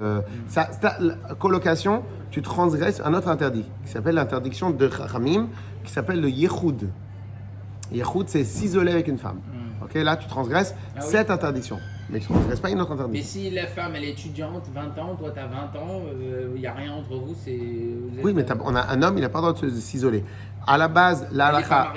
La colocation, tu transgresses un autre interdit qui s'appelle l'interdiction de Chachamim, qui s'appelle le Yehoud. Yehoud, c'est s'isoler avec une femme. Ok, là, tu transgresses cette interdiction, mais tu ne transgresses pas une autre interdiction. Mais si la femme, elle est étudiante, 20 ans, toi, tu as 20 ans, il n'y a rien entre vous, c'est... Oui, mais on a un homme, il n'a pas le droit de s'isoler. À la base, la halakha,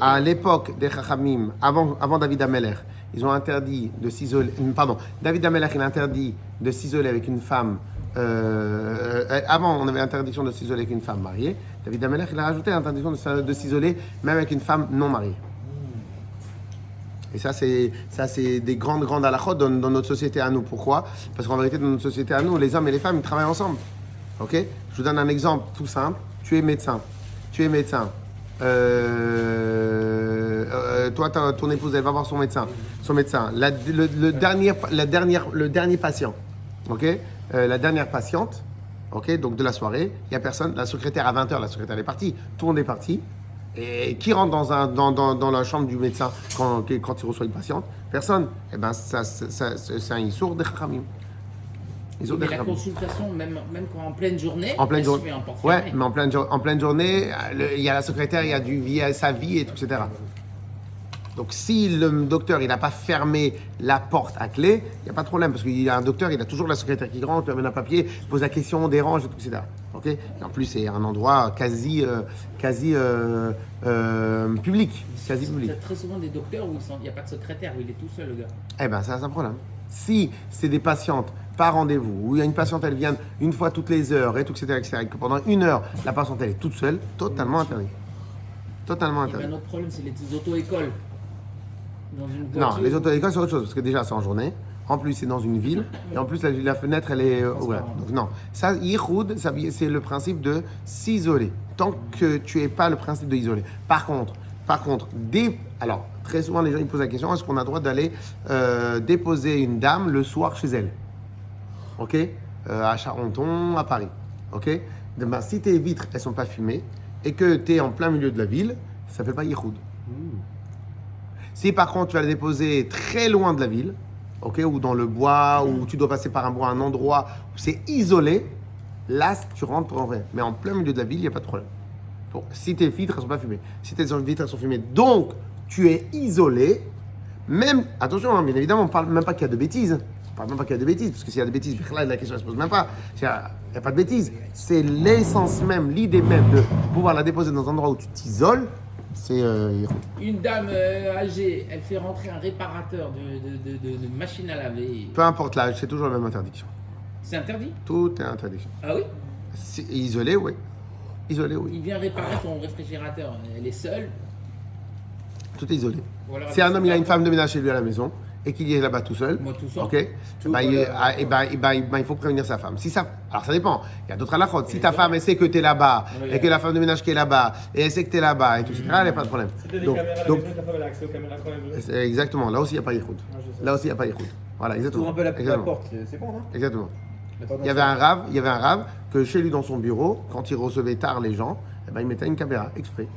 à l'époque des Chachamim, avant David Ameler, ils ont interdit de s'isoler. Pardon, David Ameler, il a interdit de s'isoler avec une femme. Avant, on avait interdiction de s'isoler avec une femme mariée. David Ameler, il a rajouté l'interdiction de s'isoler même avec une femme non mariée. Et ça, c'est des grandes halakhot dans notre société à nous. Pourquoi ? Parce qu'en vérité, dans notre société à nous, les hommes et les femmes, ils travaillent ensemble. Ok ? Je vous donne un exemple tout simple. Tu es médecin. Toi, ton épouse, elle va voir son médecin. Le dernier patient. Ok ? La dernière patiente. Ok ? Donc de la soirée, il n'y a personne. La secrétaire à 20h, la secrétaire est partie. Tout le monde est parti. Et qui rentre dans la chambre du médecin quand il reçoit une patiente ? Personne. Eh bien, c'est un issour de Chachamim. Mais la consultation, même quand en pleine journée, ouais, mais en pleine journée, il y a la secrétaire, il y a sa vie, et tout, etc. Donc, si le docteur, il n'a pas fermé la porte à clé, il n'y a pas de problème, parce qu'il y a un docteur, il a toujours la secrétaire qui rentre, lui amène un papier, pose la question, dérange, et tout, etc. Okay ? Et en plus, c'est un endroit quasi public. Quasi public. Il y a très souvent des docteurs où il n'y a pas de secrétaire, où il est tout seul, le gars. Eh bien, ça, c'est un problème. Si c'est des patientes par rendez-vous, où il y a une patiente, elle vient une fois toutes les heures, et tout, etc., et que pendant 1 heure, la patiente, elle est toute seule, totalement interdit. Totalement interdit. Un autre problème, c'est les auto-écoles. Non, les auto-écoles, c'est autre chose, parce que déjà, c'est en journée. En plus, c'est dans une ville. Et en plus, la fenêtre, elle est ouverte. Donc, non. Ça, Yichoud, c'est le principe de s'isoler. Tant que tu n'es pas le principe de isoler. Par contre, alors, très souvent, les gens ils posent la question, est-ce qu'on a le droit d'aller déposer une dame le soir chez elle ? Ok ? À Charenton, à Paris. Ok ? Ben, si tes vitres, elles ne sont pas fumées, et que tu es en plein milieu de la ville, ça ne s'appelle pas Yichoud. Si par contre, tu vas la déposer très loin de la ville, ok, ou dans le bois, ou tu dois passer par un endroit où c'est isolé, là, tu rentres en vrai. Mais en plein milieu de la ville, il n'y a pas de problème. Donc, si tes vitres ne sont pas fumées, si tes vitres sont fumées, donc tu es isolé, même, attention, hein, bien évidemment, on ne parle même pas qu'il y a de bêtises. On ne parle même pas qu'il y a de bêtises, parce que s'il y a de bêtises, là, la question ne se pose même pas. Il n'y a pas de bêtises. C'est l'essence même, l'idée même de pouvoir la déposer dans un endroit où tu t'isoles. C'est une dame âgée, elle fait rentrer un réparateur de machine à laver. Peu importe l'âge, c'est toujours la même interdiction. C'est interdit ? Tout est interdiction. Ah oui ? Isolé, oui. Isolé, oui. Il vient réparer son réfrigérateur. Elle est seule. Tout est isolé. Si un homme il a une femme de ménage chez lui à la maison et qu'il y est là-bas tout seul, ok, il faut prévenir sa femme. Alors ça dépend. Il y a d'autres halakhot. Si ta femme elle sait que tu es là-bas et que la femme de ménage qui est là-bas et elle sait que tu es là-bas et tout, etc., il n'y a pas de problème. C'était des caméras à la maison, ta femme elle a accès aux caméras quand même. Exactement. Là aussi il n'y a pas Yichoud. Là aussi il n'y a pas Yichoud. Voilà, exactement. Tourne un peu la porte, c'est bon, non ? Exactement. Il y avait un rave que chez lui dans son bureau, quand il recevait tard les gens, il mettait une caméra exprès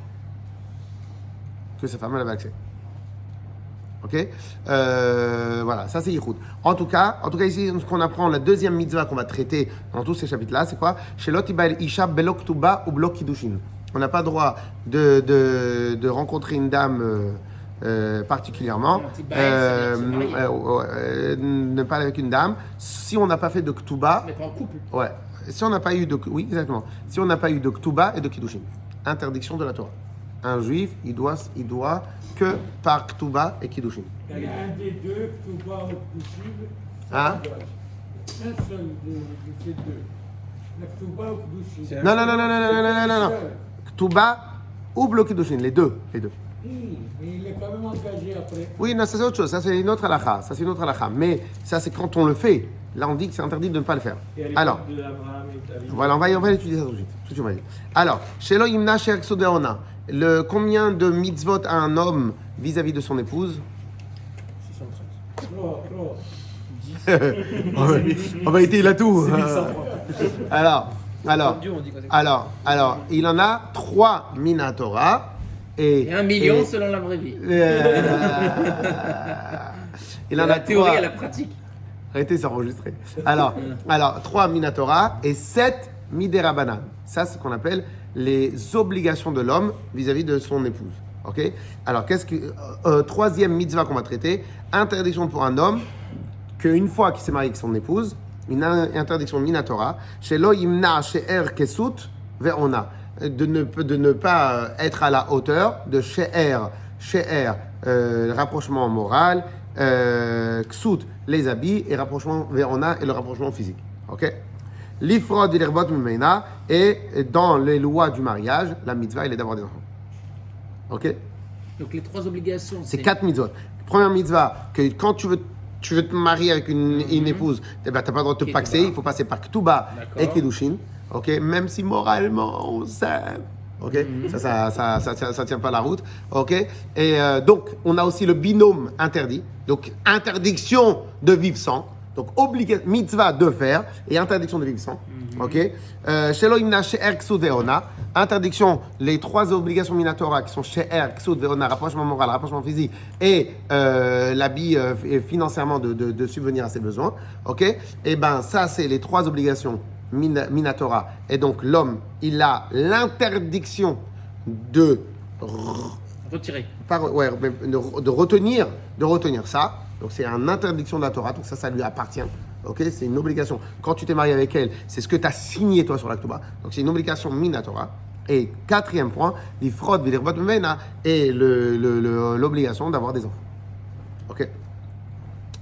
que sa femme elle avait accès. Ok, voilà, ça c'est Yichoud. En tout cas, ici, ce qu'on apprend, la deuxième mitzvah qu'on va traiter dans tous ces chapitres-là, c'est quoi ? Shelot ibael isha belo ktuba ou belo kiddushin. On n'a pas le droit de rencontrer une dame particulièrement, ne pas aller avec une dame, si on n'a pas fait de ktuba. Mettre en couple. Ouais. Si on n'a pas eu de, oui, exactement. Si on n'a pas eu de ktuba et de kiddushin, interdiction de la Torah. Un juif, il doit que par Ktuba et Kiddushin. Un des deux, Ktuba ou Kiddushin, Hein? un seul de ces deux. La Ktuba ou Kiddushin. Non. Ktuba ou Blo Kiddushin, les deux. Mais il est quand même engagé après. Oui, non, ça c'est autre chose. Ça c'est une autre halakha. Mais ça c'est quand on le fait. Là on dit que c'est interdit de ne pas le faire. Alors, voilà, on va étudier ça tout de suite. Alors, Shelo Yimna Sher Ksudeona. Combien de mitzvot a un homme vis-à-vis de son épouse? 635. En vérité, il a tout. Alors, il en a 3 Minatora et 1 million selon la vraie vie. Il en la a théorie 3. et la pratique. Arrêtez, c'est enregistré. Alors, 3 Minatora et 7 Miderabanan. Ça, c'est ce qu'on appelle les obligations de l'homme vis-à-vis de son épouse. Ok? Alors, troisième mitzvah qu'on va traiter, interdiction pour un homme qu'une fois qu'il s'est marié avec son épouse, une interdiction Minatora, chez lo yimna she'er kesut ve'ona, de ne pas être à la hauteur de she'er, rapprochement moral, ksut, les habits, et rapprochement ve'ona, et le rapprochement physique. Ok? L'ifrod ilerbot mimena, et dans les lois du mariage, la mitzvah, il est d'avoir des enfants. Ok? Donc les 3 obligations. C'est 4 mitzvot. Première mitzvah, que quand tu veux te marier avec une épouse, tu n'as pas le droit de te paxer, il faut passer par Ktuba et Kiddushin, ok? Même si moralement on s'aime, ok? Ça tient pas la route, ok? Et donc, on a aussi le binôme interdit, donc interdiction de vivre sans, donc mitzvah de faire et interdiction de vivre sans, ok? Shelo imna she'er ksut ve'ona, interdiction, les 3 obligations minatora qui sont she'er, ksut ve'ona, rapprochement moral, rapprochement physique et l'habit financièrement de subvenir à ses besoins, ok? Et ben ça c'est les 3 obligations minatora, et donc l'homme il a l'interdiction de retirer, de retenir ça. Donc c'est une interdiction de la Torah, donc ça lui appartient. Ok, c'est une obligation. Quand tu t'es marié avec elle, c'est ce que tu as signé toi sur la Torah. Donc c'est une obligation minatora. Et 4e point, l'ifrod v'lirbot mimena, et l'obligation d'avoir des enfants. Ok.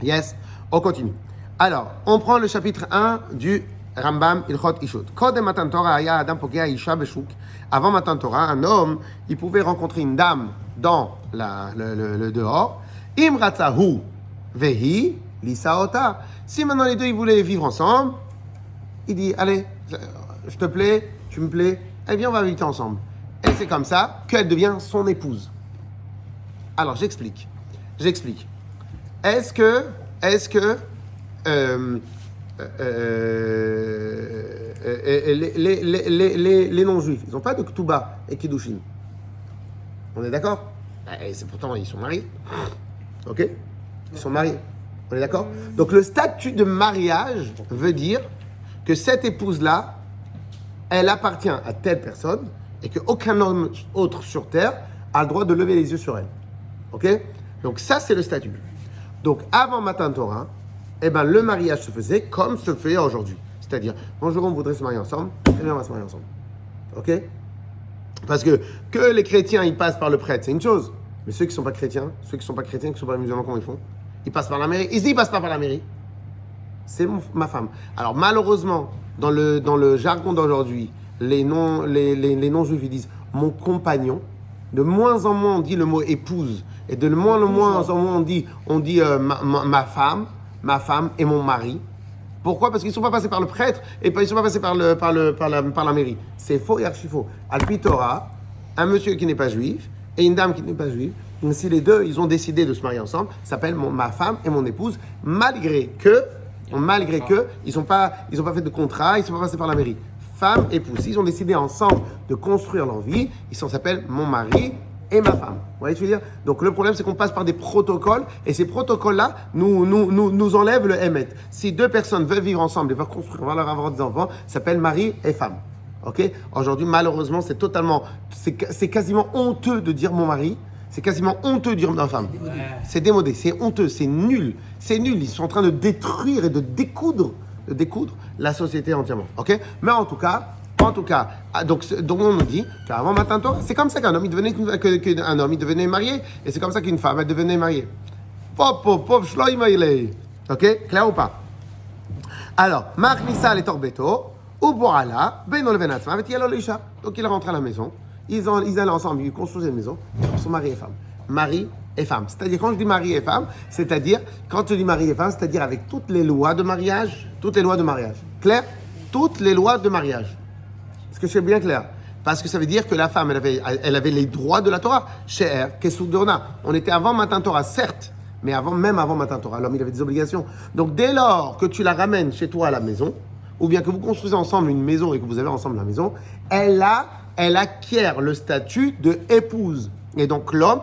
Yes. On continue. Alors, on prend le chapitre 1 du Rambam Ilchot Ishut. Kodem Matan Torah aya adam pogea isha beshuk. Avant Matan Torah, un homme, il pouvait rencontrer une dame dans le dehors. Im ratzahu vehi lisaota. Si maintenant les deux ils voulaient vivre ensemble, il dit allez, je te plais, tu me plais, eh bien on va habiter ensemble. Et c'est comme ça qu'elle devient son épouse. Alors j'explique. Est-ce que les non-juifs, ils n'ont pas de Ktuba et Kiddushin? On est d'accord? C'est pourtant ils sont mariés. Ok? Ils sont mariés. On est d'accord? Donc le statut de mariage veut dire que cette épouse-là, elle appartient à telle personne et qu'aucun homme autre sur terre a le droit de lever les yeux sur elle. Ok? Donc ça, c'est le statut. Donc avant Matan Torah, eh ben, le mariage se faisait comme se fait aujourd'hui. C'est-à-dire, bonjour, on voudrait se marier ensemble, eh bien on va se marier ensemble. Ok? Parce que les chrétiens, ils passent par le prêtre, c'est une chose. Mais ceux qui ne sont pas chrétiens, qui ne sont pas musulmans, comment ils font? Ils passent par la mairie. Ici, ils ne passent pas par la mairie. C'est ma femme. Alors malheureusement, dans le jargon d'aujourd'hui, les non-juifs, ils disent « mon compagnon ». De moins en moins, on dit le mot « épouse ». Et de moins en moins, on dit ma femme et mon mari. Pourquoi? Parce qu'ils ne sont pas passés par le prêtre et ils ne sont pas passés par la mairie. C'est faux et archi faux. Al-Pi Torah, un monsieur qui n'est pas juif et une dame qui n'est pas juive, si les deux, ils ont décidé de se marier ensemble, ça s'appelle ma femme et mon épouse, malgré que ils n'ont pas fait de contrat, ils ne sont pas passés par la mairie. Femme, épouse, ils ont décidé ensemble de construire leur vie, ils s'appellent mon mari et ma femme. Vous voyez ce que je veux dire? Donc le problème, c'est qu'on passe par des protocoles, et ces protocoles-là nous enlèvent le émet. Si 2 personnes veulent vivre ensemble et veulent construire, veulent avoir des enfants, ça s'appelle mari et femme. Ok? Aujourd'hui, malheureusement, c'est quasiment honteux de dire mon mari. C'est quasiment honteux de dire ma femme. C'est démodé, c'est honteux, c'est nul. C'est nul. Ils sont en train de détruire et de découdre la société entièrement. Ok? Mais en tout cas, donc on nous dit qu'avant Matan Torah, c'est comme ça qu'un homme il devenait marié, et c'est comme ça qu'une femme elle devenait mariée. Pop, shloimaïlei. Ok? Clair ou pas? Alors, Machmisa le torbeto, ou boala, beno levenatzma, vetielo leisha. Donc il est rentré à la maison. Ils allaient ensemble, ils construisaient une maison, ils sont mari et femme. Mari et femme. C'est-à-dire, quand je dis mari et femme, quand je dis mari et femme, c'est-à-dire avec toutes les lois de mariage. Clair? Toutes les lois de mariage. Est-ce que c'est bien clair? Parce que ça veut dire que la femme, elle avait les droits de la Torah. She'er, Kesut Deona. On était avant Matan Torah, certes, mais même avant Matan Torah, l'homme, il avait des obligations. Donc, dès lors que tu la ramènes chez toi à la maison, ou bien que vous construisez ensemble une maison et que vous avez ensemble la maison, elle acquiert le statut de épouse. Et donc l'homme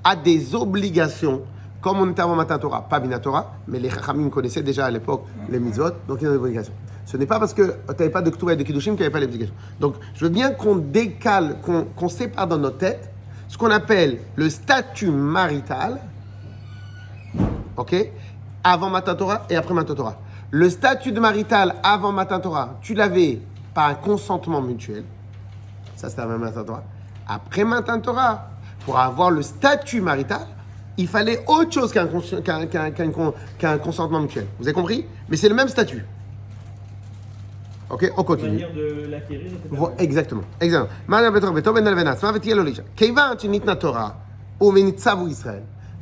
a des obligations comme on était avant Matan Torah, pas Bina Torah, mais les Chachamim connaissaient déjà à l'époque les mitzvot, donc il y a des obligations. Ce n'est pas parce que tu n'avais pas de Ketouba et de Kiddushim qu'il n'y avait pas d'obligation. Donc je veux bien qu'on décale, qu'on sépare dans notre tête ce qu'on appelle le statut marital, ok, avant Matan Torah et après Matan Torah. Le statut de marital avant Matan Torah, tu l'avais par un consentement mutuel, ça c'était avant Matan Torah. Après Matan Torah, pour avoir le statut marital, il fallait autre chose qu'un consentement mutuel. Vous avez compris? Mais c'est le même statut. Ok, on continue. La manière de l'acquérir. Exactement.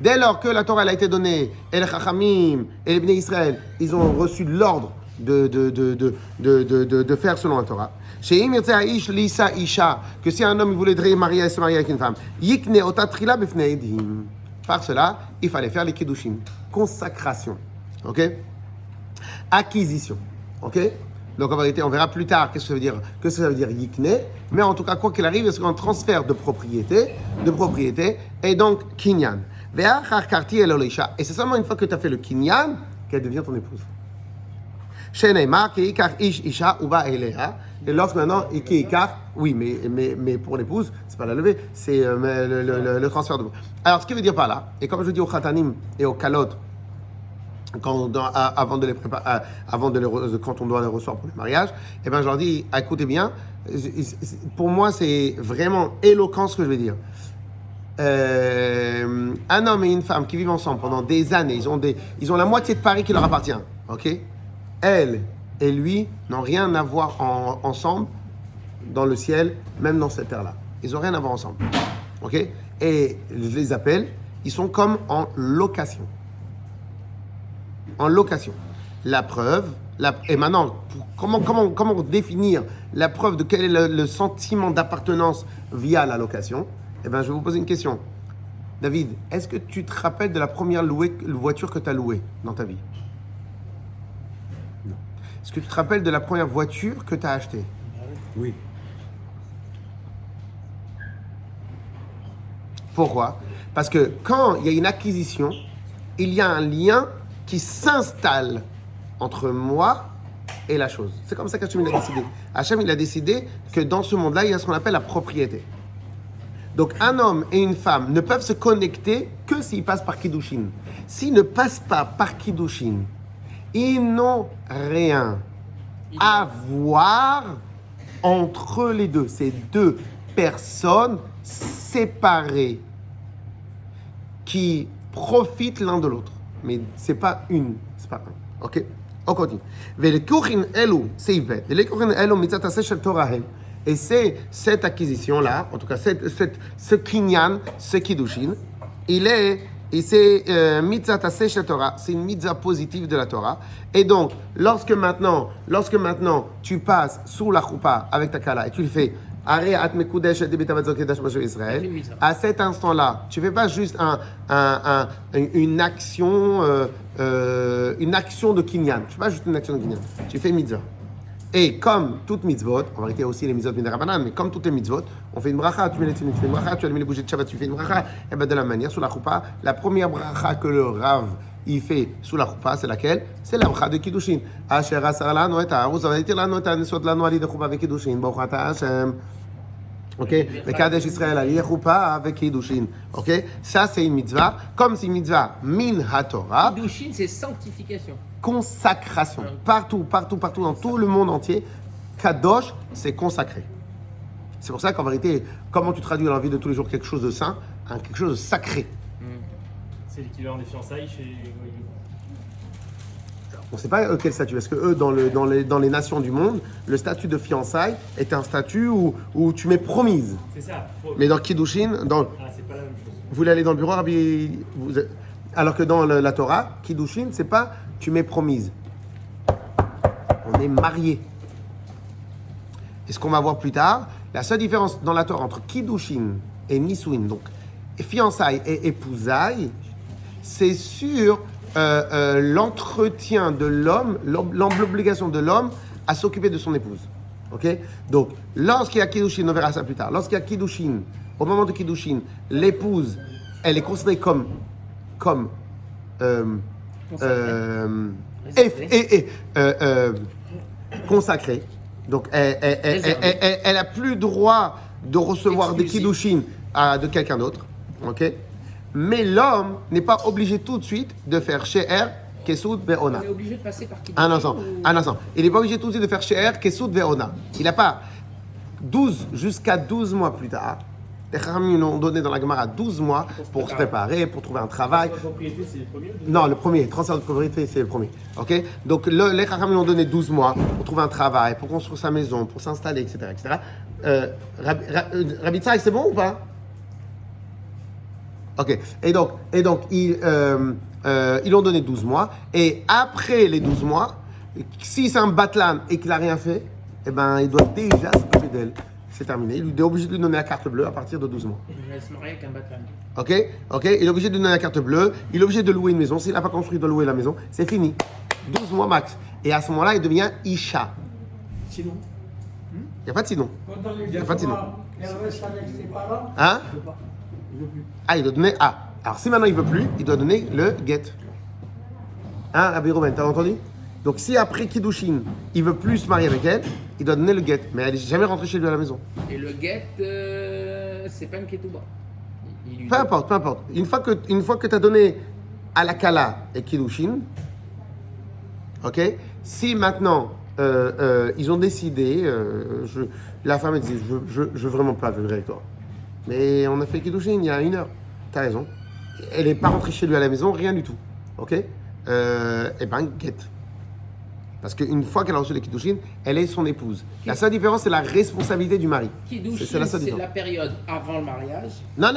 Dès lors que la Torah elle a été donnée, et les Chachamim et les Bnei Israël, ils ont reçu l'ordre de faire selon la Torah. Que si un homme il voulait se marier avec une femme, par cela, il fallait faire les Kiddushin. Consacration. Ok? Acquisition. Ok? Donc en vérité, on verra plus tard qu'est-ce que ça veut dire yikne. Mais en tout cas, quoi qu'il arrive, c'est un transfert de propriété, et donc kinyan. Et c'est seulement une fois que tu as fait le kinyan qu'elle devient ton épouse. Et lorsque maintenant, oui, mais pour l'épouse, c'est pas la levée, c'est le transfert de. Alors, ce qui veut dire par là, et comme je dis aux khatanim et aux kalot, quand on doit les recevoir pour le mariage, eh ben je leur dis, écoutez bien, pour moi c'est vraiment éloquent ce que je vais dire. Un homme et une femme qui vivent ensemble pendant des années, ils ont la moitié de Paris qui leur appartient, ok? Elle et lui n'ont rien à voir ensemble dans le ciel, même dans cette terre-là. Ils n'ont rien à voir ensemble, ok? Et je les appelle, ils sont comme en location. En location. La preuve, et maintenant, comment définir la preuve de quel est le sentiment d'appartenance via la location? Eh bien, je vais vous poser une question. David, est-ce que tu te rappelles de la première voiture que tu as louée dans ta vie? Non. Est-ce que tu te rappelles de la première voiture que tu as achetée? Oui. Pourquoi? Parce que quand il y a une acquisition, il y a un lien qui s'installe entre moi et la chose. C'est comme ça qu'Hachem il a décidé. Hachem il a décidé que dans ce monde-là, il y a ce qu'on appelle la propriété. Donc un homme et une femme ne peuvent se connecter que s'ils passent par Kiddushin. S'ils ne passent pas par Kiddushin, ils n'ont rien à voir entre les deux. C'est deux personnes séparées qui profitent l'un de l'autre. Mais c'est pas un. Ok? On continue. Et c'est cette acquisition-là, en tout cas ce kinyan, ce kiddushin, c'est mitzvah taseh shel Torah, c'est une mitzvah positive de la Torah. Et donc, lorsque maintenant tu passes sous la choupa avec ta kala et tu le fais, à cet instant-là, tu ne fais pas juste une action de kinyan. Tu ne fais pas juste une action de kinyan. Tu fais une mitzvah. Et comme toute mitzvot, en vérité aussi les mitzvot midarabanan, mais comme toutes les mitzvot, on fait une bracha, tu mets les tefillin, tu fais une bracha, tu allumes les bougies de Shabbat, tu fais une bracha. Et bien de la manière, sous la choupa, la première bracha que le Rav il fait sous la choupa, c'est laquelle? C'est la bracha de Kiddushin. Asher asar lanu et ha'aruz avayitir lanu et ha'nesot lanu ali de choupa avec Kiddushin. Baruch ata Hashem. Ok? Le Kadesh Israël ali choupa avec Kiddushin. Ok? Ça c'est une mitzvah. Comme c'est une mitzvah min haTorah. Kiddushin c'est sanctification. Consacration. Partout, dans tout le monde entier, Kadosh, c'est consacré. C'est pour ça qu'en vérité, comment tu traduis dans la vie de tous les jours quelque chose de saint, quelque chose de sacré? C'est l'équivalent des fiançailles chez Goïm. On ne sait pas quel statut. Est-ce que eux, dans les nations du monde, le statut de fiançailles est un statut où tu m'es promise? C'est ça. Mais dans Kiddushin, c'est pas la même chose. Vous voulez aller dans le bureau, Rabbi? Alors que dans la Torah, Kiddushin, c'est pas tu m'es promise. On est mariés. Et ce qu'on va voir plus tard, la seule différence dans la Torah entre Kiddushin et Nisuin, donc fiançailles et épousailles, c'est sur l'entretien de l'homme, l'obligation de l'homme à s'occuper de son épouse. Ok? Donc, lorsqu'il y a Kiddushin, on verra ça plus tard, lorsqu'il y a Kiddushin, au moment de Kiddushin, l'épouse, elle est considérée comme consacrée. Donc, elle a plus droit de recevoir des kiddushin de quelqu'un d'autre. Ok? Mais l'homme n'est pas obligé tout de suite de faire she'er, kesud, ve'ona. On est obligé de passer par qui? Un instant. Il n'est pas obligé tout de suite de faire she'er, kesud, ve'ona. Il n'a pas 12 jusqu'à 12 mois plus tard. Les Chachamim nous ont donné dans la Gemara 12 mois pour se préparer, pour trouver un travail. La propriété, c'est le premier. Non, le premier, transfert de propriété, c'est le premier. Ok? Donc, les Chachamim nous ont donné 12 mois pour trouver un travail, pour construire sa maison, pour s'installer, etc. Rabbi Tzai, c'est bon ou pas? Ok. Et donc ils ont donné 12 mois. Et après les 12 mois, si c'est un batlan et qu'il n'a rien fait, eh ben, il doit déjà s'occuper d'elle. C'est terminé. Il est obligé de lui donner la carte bleue à partir de 12 mois. Je vais se marier avec un batlan. Ok. Il est obligé de lui donner la carte bleue. Il est obligé de louer une maison. S'il n'a pas construit, il doit louer la maison. C'est fini. 12 mois max. Et à ce moment-là, il devient Isha. Sinon. Il n'y a pas de sinon. Pendant les Il y a pas de 10 sinon. mois, elle reste avec ses parents. Hein? Je veux pas. Je veux plus. Ah, il doit donner. Ah. Alors, si maintenant il ne veut plus, il doit donner le get. Hein, Rabbi Rouben, t'as entendu? Donc, si après Kiddushin, il veut plus se marier avec elle, il doit donner le get. Mais elle n'est jamais rentrée chez lui à la maison. Et le get, c'est pas une ketouba. Peu importe. Une fois que tu as donné à la Kala et Kiddushin, ok? Si maintenant ils ont décidé, la femme elle dit je veux vraiment pas vivre avec toi. Mais on a fait Kiddushin il y a 1 heure. T'as raison. Elle n'est pas rentrée chez lui à la maison, rien du tout. Ok? Eh ben, get. Parce qu'une fois qu'elle a reçu les Kiddushin, elle est son épouse. La seule différence, c'est la responsabilité du mari. Kiddushin, C'est la seule c'est différence. la période avant le mariage. Non.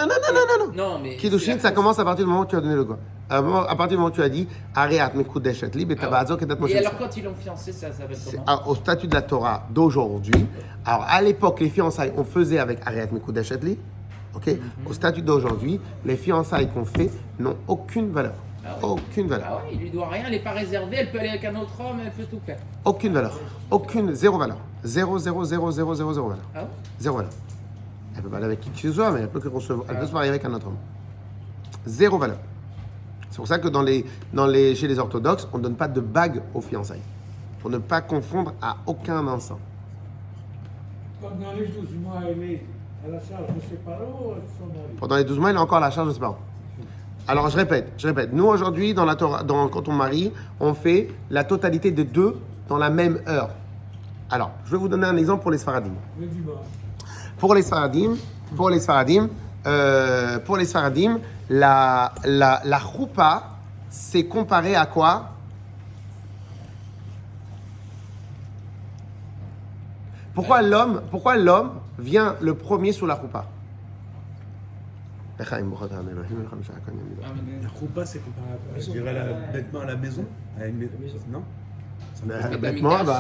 Non, mais. Kiddushin, ça commence à partir du moment où tu as donné le go. À partir du moment où tu as dit Ariat mekudesh et lib et tabazo kedat moshe. Et alors, quand ils l'ont fiancé, ça va être comment? Au statut de la Torah d'aujourd'hui. Alors, à l'époque, les fiançailles, on faisait avec Ariat mekudesh et lib. Ok. Au statut d'aujourd'hui, les fiançailles qu'on fait n'ont aucune valeur. Ah ouais. Aucune valeur. Ah ouais, il lui doit rien, elle n'est pas réservée, elle peut aller avec un autre homme, elle peut tout faire. Aucune valeur. Zéro valeur. Zéro valeur. Ah ouais? Zéro valeur. Elle peut pas aller avec qui que ce soit, mais elle peut se marier avec un autre homme. Zéro valeur. C'est pour ça que chez les orthodoxes, on ne donne pas de bague aux fiançailles. Pour ne pas confondre à aucun instant. Pendant les 12 mois, elle est à la charge de ses parents ou de son mari? Pendant les 12 mois, il a encore la charge de ses parents. Alors, je répète. Nous, aujourd'hui, dans la Torah, quand on marie, on fait la totalité de 2 dans la même heure. Alors, je vais vous donner un exemple pour les Sfaradim. Le dimanche. Pour les Sfaradim, la choupa, c'est comparé à quoi? Pourquoi l'homme vient le premier sous la choupa? La choupa, c'est comparé à, je dirais, bêtement à la maison. À une maison, non?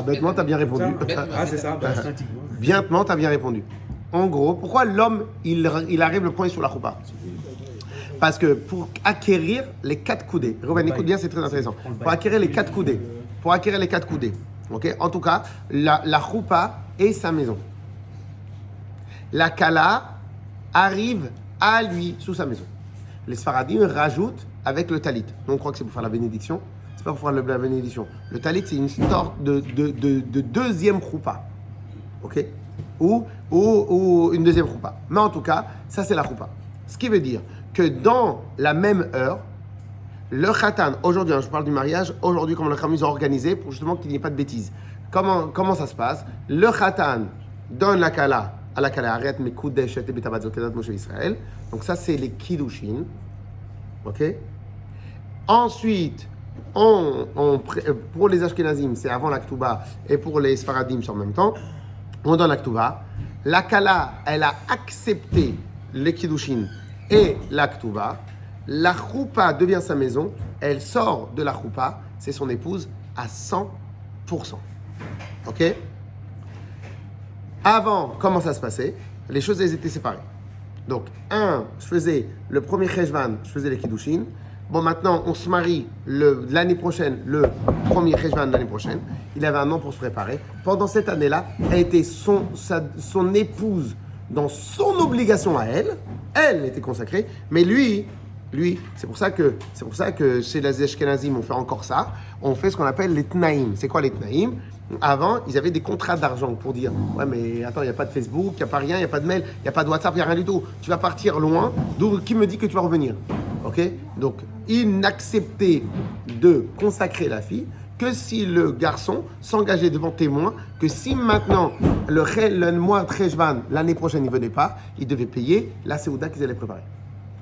Bêtement, t'as bien répondu. Ah, c'est ça, instinctivement. Bêtement, t'as bien répondu. En gros, pourquoi l'homme, il arrive le premier sur la choupa? Parce que pour acquérir les 4 coudées, Ruben, écoute bien, c'est très intéressant. Pour acquérir les 4 coudées, ok? En tout cas, la choupa est sa maison. La kala arrive à lui sous sa maison. Les Sfaradim rajoutent avec le talit. Nous, on croit que c'est pour faire la bénédiction. C'est pas pour faire la bénédiction. Le talit, c'est une sorte de deuxième choupa. Ok? Ou une deuxième choupa. Mais en tout cas, ça, c'est la choupa. Ce qui veut dire que dans la même heure, le khatan, aujourd'hui, je parle du mariage, aujourd'hui, comment les Khamis ont organisé pour justement qu'il n'y ait pas de bêtises. Comment ça se passe? Le khatan donne la kala à la kala, arrête mes kudesh et betabat zokedat moshe Israël. Donc ça, c'est les kiddushin. Ok? Ensuite, pour les Ashkenazim, c'est avant la Ketouba, et pour les Sfaradim, c'est en même temps. On donne la Ketouba. La Kala, elle a accepté les Kiddushin et la Ketouba. La Choupa devient sa maison. Elle sort de la Choupa, c'est son épouse, à 100%. Ok? Avant, comment ça se passait? Les choses, elles étaient séparées. Donc, je faisais le premier Cheshvan, je faisais les Kiddushin. Bon, maintenant, on se marie l'année prochaine, le premier Cheshvan de l'année prochaine. Il avait 1 an pour se préparer. Pendant cette année-là, elle était son épouse dans son obligation à elle. Elle était consacrée, mais lui, Lui, c'est pour ça que chez les Ashkenazim, on fait encore ça. On fait ce qu'on appelle les Tnaïm. C'est quoi les Tnaïm? Avant, ils avaient des contrats d'argent pour dire ouais, mais attends, il n'y a pas de Facebook, il n'y a pas rien, il n'y a pas de mail, il n'y a pas de WhatsApp, il n'y a rien du tout. Tu vas partir loin, donc qui me dit que tu vas revenir? Ok? Donc, ils n'acceptaient de consacrer la fille que si le garçon s'engageait devant témoin, que si maintenant, le mois Treshvan, l'année prochaine, il ne venait pas, il devait payer la Séouda qu'ils allaient préparer.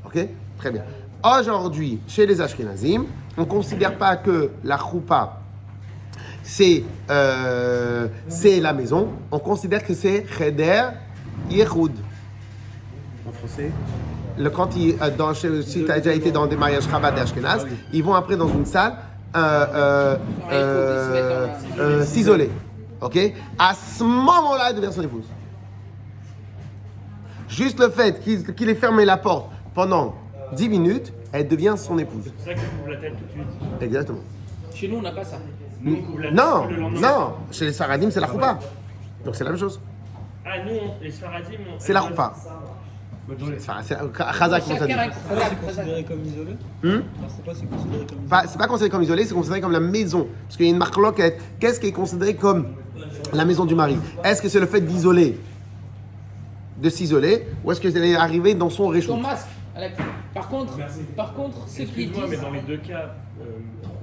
Ok? Très bien. Aujourd'hui, chez les Ashkenazim, on ne considère pas que la choupa, c'est la maison, on considère que c'est Cheder Yehoud. En français? Si tu as déjà été dans des mariages Chabad et Ashkenaz, ils vont après dans une salle s'isoler. Ok? À ce moment-là, il devient son épouse. Juste le fait qu'il ait fermé la porte pendant 10 minutes, elle devient son épouse. C'est pour ça qu'il couvre la tête tout de suite. Exactement. Chez nous, on n'a pas ça. Nous, on couvre la tête Non, que le lendemain. non, chez les Sfaradim, c'est la choupa. Donc c'est la même chose. Ah, nous, les Sfaradim, C'est la choupa. C'est Chazak, comment ça dit? C'est considéré comme isolé? C'est pas considéré comme isolé. C'est pas considéré comme isolé, c'est considéré comme la maison. Parce qu'il y a une marque loquette. Qu'est-ce qui est considéré comme la maison du mari? Est-ce que c'est le fait d'isoler, de s'isoler, ou est-ce que c'est arrivé dans son réchaud? Ton masque, Alex. Par contre, ceux qui excuse-moi, mais disent... dans les deux cas,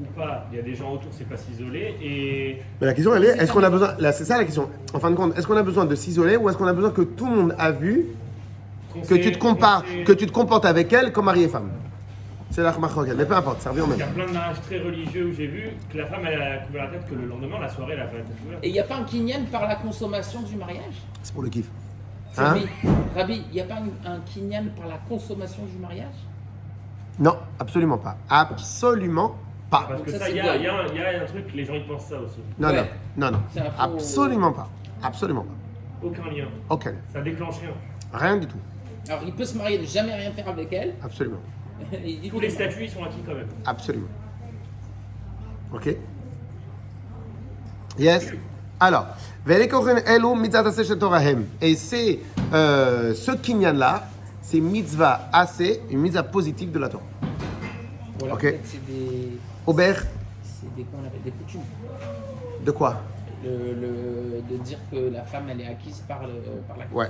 ou pas, il y a des gens autour, c'est pas s'isoler. Et Mais la question, elle est, est-ce qu'on a besoin... Là, c'est ça la question. En fin de compte, est-ce qu'on a besoin de s'isoler ou est-ce qu'on a besoin que tout le monde a vu que tu te comportes avec elle comme mari et femme? C'est la remarque, mais peu importe, ça revient au même. il y a plein de mariages très religieux où j'ai vu que la femme, elle a couvert la tête, que le lendemain, la soirée, elle a pas la tête couverte. Et il n'y a pas un kinyan par la consommation du mariage? C'est pour le kiff. Hein? Rabbi, il n'y a pas un kinyan par la consommation du mariage? Non, absolument pas. Absolument pas. Parce que Ça, ça, c'est il y, bon. a un truc, les gens ils pensent ça aussi. Non, Ouais. non. C'est un faux- Absolument pas. Absolument pas. Aucun lien. Ok. Ça déclenche rien. Rien du tout. Alors, il peut se marier, ne jamais rien faire avec elle. Absolument. Il dit Tous les statuts, ils sont acquis quand même. Absolument. Ok. Yes. Alors, et c'est ce kinyan-là, c'est mitzvah assez, une mitzvah positive de la Torah. Voilà, Ok. peut-être c'est des... Aubert, C'est des, comment on appelle, des coutumes. de quoi? De dire que la femme, elle est acquise par la Ouais.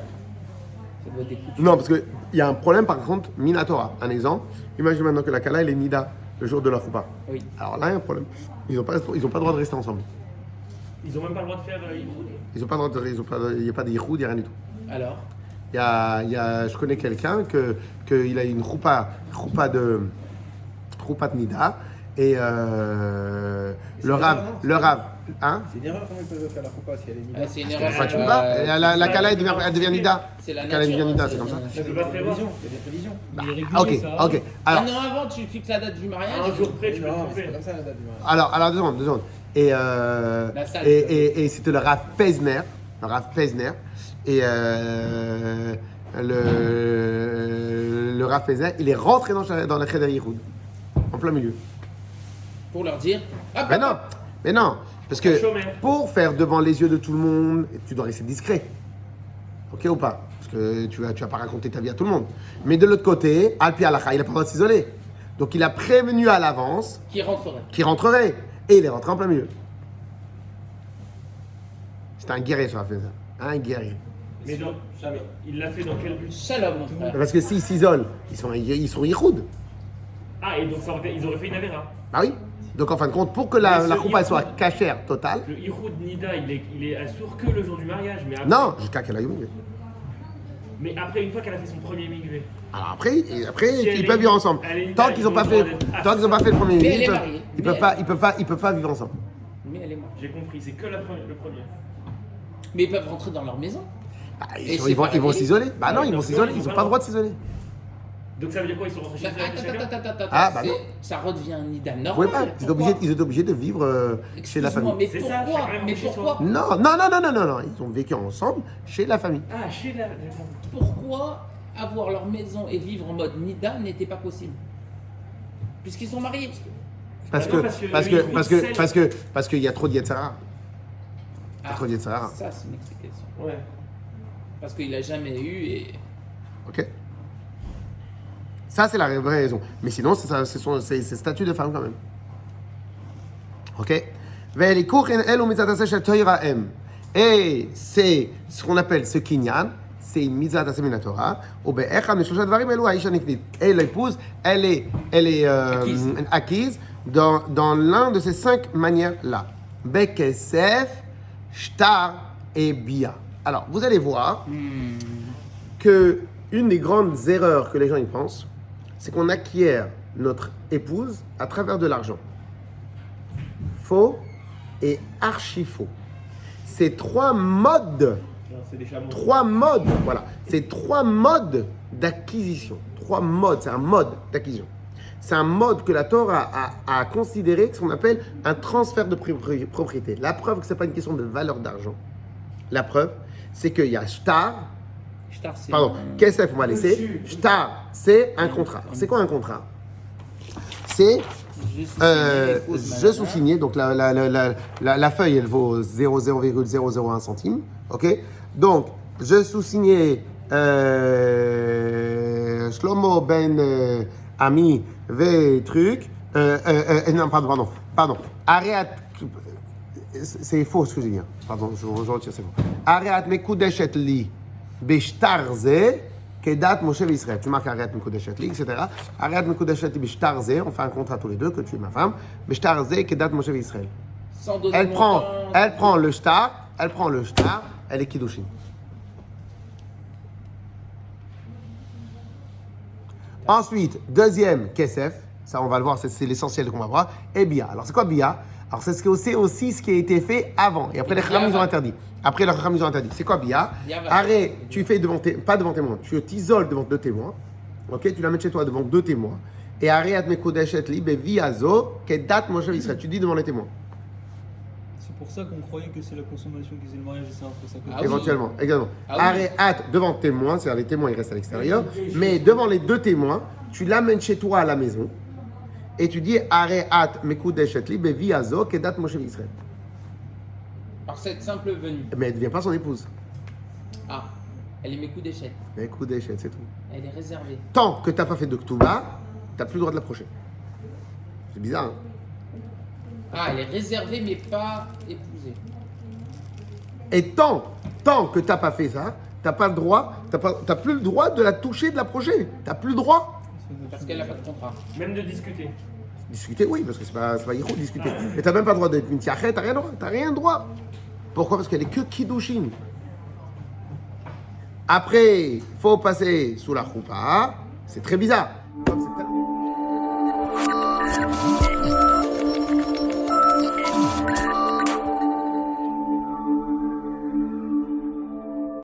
Ça doit être des coutumes. Non, parce qu'il y a un problème par contre, Minatora. Un exemple, imagine maintenant que la Kala elle est Nida le jour de la Choupa. Oui. Alors là, il y a un problème. Ils n'ont pas le droit de rester ensemble. Ils ont même pas le droit de faire Ils n'ont pas le droit il n'y a pas de yichoud, il n'y a rien du tout. Alors Je connais quelqu'un qu'il a une choupa de Nida et le Rav, hein? C'est une erreur quand ils peuvent faire la choupa si elle est mise. c'est une erreur. Enfin, tu peux pas. La Kala elle devient Nida. C'est la La Kala elle devient nature, Nida, hein, c'est comme ça. Tu peux pas prévoir. Il y a des prévisions. Ok. Alors, Un an avant, tu fixes la date du mariage. Un jour près, tu peux Non, te c'est pas tromper. comme ça la date du mariage. alors deux secondes. salle. Et c'était le Rav Pesner. Et le Rav Pesner, il est rentré dans le Cheder Yichoud, en plein milieu. Pour leur dire. Ah, Mais non, parce que Chômeur. pour faire devant les yeux de tout le monde, tu dois rester discret. Ok ou pas? Parce que tu vas pas raconter ta vie à tout le monde. Mais de l'autre côté, Alpi Alacha, il n'a pas le droit de s'isoler. Donc il a prévenu à l'avance Qui rentrerait. qu'il rentrerait. Et il est rentré en plein milieu. C'était un guerrier sur la fête. Un guerrier. Mais il l'a fait dans quel but? Shalom, mon frère. Parce que s'ils s'isolent, ils sont yichoud. Ah, et donc ils auraient fait une avéra. Bah oui. Donc en fin de compte, pour que la Mais ce choupa soit yichoud- cachère totale, Le Ihoud Nida, il est assourd que le jour du mariage. Mais après, non, jusqu'à qu'elle aille au milieu. Mais après, une fois qu'elle a fait son premier migvé. Alors après, Si elle ils est- peuvent vivre ensemble. elle est- Tant qu'ils n'ont pas fait, tant qu'ils ont pas fait le premier Mais elle ils est peuvent, mariée. ils Mais peuvent pas vivre ensemble. Mais elle est morte. J'ai compris, c'est que le premier. Mais ils peuvent rentrer dans leur maison. Bah, Et ils c'est vont pareil. s'isoler. Bah non, ils vont Non, s'isoler. ils Ils ont n'ont pas pas le le droit de s'isoler. Donc ça veut dire quoi? Ils sont rentrés chez eux avec chacun? Ah, bah non. Ça redevient un nid Vous pouvez pas. normal. Ils étaient obligés de vivre chez la famille. Mais C'est ça, pourquoi? chacun Mais rentre chez pourquoi? Non. Ils ont vécu ensemble chez la famille. Ah, chez la. Pourquoi avoir leur maison et vivre en mode Nida n'était pas possible? Puisqu'ils sont mariés. Parce Ah que non, parce qu'il y a trop de Yetzara. Ah, trop de Yetzara. ça, c'est une explication. Ouais. Parce qu'il a jamais eu et. Ok. Ça, c'est la vraie raison. Mais sinon, c'est statut de femme quand même. Ok? Et c'est ce qu'on appelle ce kinyan, c'est une mitzvah d'aseh min Torah. Et l'épouse, elle est acquise dans l'un de ces 5 manières-là. Bekesef, shtar et bia. Alors, vous allez voir que une des grandes erreurs que les gens y pensent, c'est qu'on acquiert notre épouse à travers de l'argent. Faux et archi-faux. C'est 3 modes. C'est des chameaux. 3 modes, voilà. C'est 3 modes d'acquisition. 3 modes, c'est un mode d'acquisition. C'est un mode que la Torah a considéré, ce qu'on appelle un transfert de propriété. La preuve que ce n'est pas une question de valeur d'argent. La preuve, c'est qu'il y a shtar. Shtar, c'est Pardon, kesef, on va laisser. Shtar, c'est un contrat. Alors, c'est quoi un contrat? C'est je sous-signé, donc la feuille, elle vaut 0,001 centime. Ok? Donc, je sous-signais Shlomo ben Ami ve truc. Non, pardon. Areat, c'est faux ce que j'ai dit. Pardon, je retire, c'est faux. Areat mekudeshet li beshtar ze kedat Moshe Israël. Tu marques Areat mekudeshet li, etc. Areat mekudeshet li beshtar ze, on fait un contrat tous les deux, que tu es ma femme. Beshtar ze kedat Moshe Israël. Elle prend le shtar, elle est kiddushin. Ensuite, deuxième kesef, ça on va le voir, c'est l'essentiel qu'on va voir, et bia. Alors c'est quoi bia? Alors c'est aussi ce qui a été fait avant, et après les chachamim ils ont interdit. C'est quoi bia? Arrête, tu fais pas devant témoins, tu t'isoles devant 2 témoins, ok? Tu la mets chez toi devant 2 témoins, et arrête mekudeshet li beviazo kedat Moshe Israël. Tu dis devant les témoins. C'est pour ça qu'on croyait que c'est la consommation qui faisait le mariage et c'est entre ça. Ah oui. Éventuellement, également. Ah oui. Arrête devant témoins, c'est-à-dire les témoins ils restent à l'extérieur, mais devant les 2 témoins, tu l'amènes chez toi à la maison et tu dis arrête mekudeshet li beviazo kedat Moshe Israël. Par cette simple venue. Mais elle ne devient pas son épouse. Ah, elle est mes coups d'échec. Mekudeshet, c'est tout. Elle est réservée. Tant que tu n'as pas fait de Ktuba, tu n'as plus le droit de l'approcher. C'est bizarre, hein? Ah, elle est réservée mais pas épousée. Et tant que tu n'as pas fait ça, tu n'as pas le droit, t'as plus le droit de la toucher, de l'approcher. Tu n'as plus le droit. Parce qu'elle n'a pas de contrat. Même de discuter. Discuter, oui, parce que c'est pas Yiro, discuter. Mais tu n'as même pas le droit d'être une tiachet, tu n'as rien le droit. Pourquoi? Parce qu'elle est que kiddushin. Après, il faut passer sous la choupa. C'est très bizarre. Comme c'est